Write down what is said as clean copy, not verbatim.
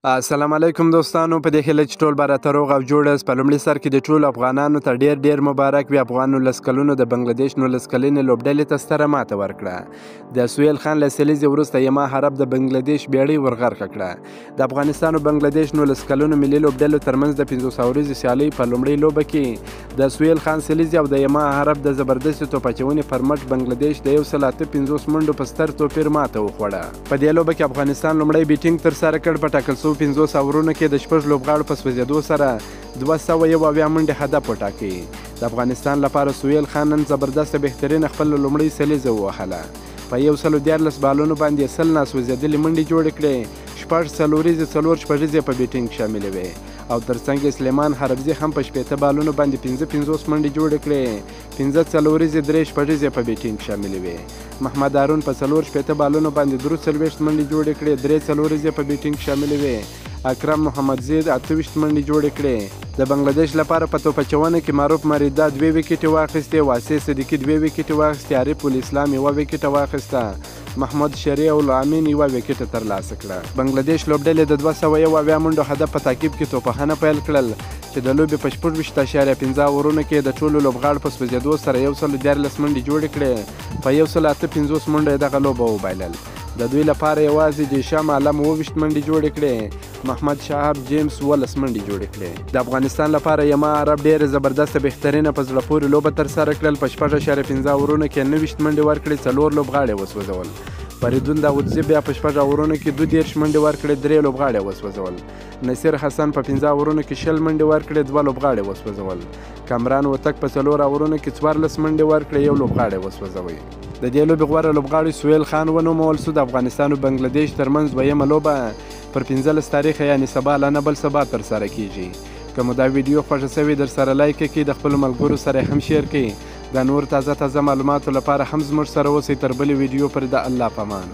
السلام علیکم دوستانو، په دې هیله چې ټول به راته روغ او جوړ یاست. په لومړي سر کې د ټولو افغانانو ته ډېر مبارک وي. افغان 19 کلونو د بنګلادیش 19 کلنې لوبډلې ته ستره ماته ورکړه. د سهیل خان له سلیزې وروسته یما حرب د بنګلادیش بیړۍ ورغرقه کړه. د افغانستان او بنګلادیش 19 کلونو ملي لوبډلو ترمنځ د 500 ورځې سیالۍ په لومړۍ لوبه کې د سهیل خان سلیزې او د یما حرب د زبردستې توپاچونې پر مټ بنګلادیش د 150 منډو په ستر توپیر ماته وخوړه. په دې لوبه کې افغانستان لومړی بیټینګ ترسره کړ. په ټاکل شوو 50 اورونو کې د 6 لوبغاړو په سوځېدو سره 201 منډې هدف وټاکي. د افغانستان لپاره سهیل خان نن زبردسته بهترین خپل لومړۍ سلیزه ووهله. په 114 بالونو باندې 100 ناسوځېدلې منډې جوړې کړې. 4 څلوریزې 4 شپږیزې په بیټینګ شاملې وې او ترڅنګ سلیمان حربزي هم په 15 بالونو باندې 50 منډې جوړې کړې. 15 څلوریزې 3 شپږیزې په بیټینګ شاملې وې. محمد هارون په 4 بالونو باندې 43 منډې جوړې کړې. 3 څلوریزې په بیټینګ شاملې وې. اکرم محمد زید 28 منډې جوړې کړې. د بنګلادیش لپاره په توپچونه کې معروف مریدا 2 وکټې واخیستې. واسع صدیقي 2 وکټې واخیستې. عارف الاسلام 1 وکټه واخیسته. محمد شریع الامین 1 وکټه ترلاسه کړه. بنګلادیش لوبډلې د 201 منډو هدف په تعقیب کې توپخانه پیل کړل چې د لوبې په 14.15 اورونو کې د ټولو لوبغاړو په سوځېدو سره 114 منډې جوړې کړې. په 158 منډو دغه لوبه وبایلل. د دوی لپاره یوازې د شام عالم 20 منډې جوړې کړې. محمد شهاب جیمز 12 منډې جوړې کړې. د افغانستان لپاره یما عرب ډېره زبردسته بهترینه په زړه پورې لوبه ترسره کړل. په 6.15 اورونو کې 90 منډې ورکړې. 4 لوبغاړي وسوځول. فریدون داودزي بیا په 6 اورونو کې 32 منډې ورکړې. 3 لوبغاړي وسوځول. نصیر حسن په 15 اورونو کې 60 منډې ورکړې. 2 لوبغاړي وسوځول. کامران وتک په 4 اورونو کې 14 منډې ورکړې. 1 لوبغاړی وسوځوي. د دې لوبې غوره لوبغاړی سهیل خان ونومول شو. د افغانستان او بنګلادیش ترمنځ دویمه لوبه پر 15 تاریخ یعنې سبا لا نه بل سبا ترسره کیږي. که مو دا ویډیو خوښه شوې در سره لایک کړئ، د خپلو ملګرو سره هم شیر کړئ. د نور تازه معلوماتو لپاره هم زموږ سره اوسئ. تر بلې ویډیو پورې د الله په امان.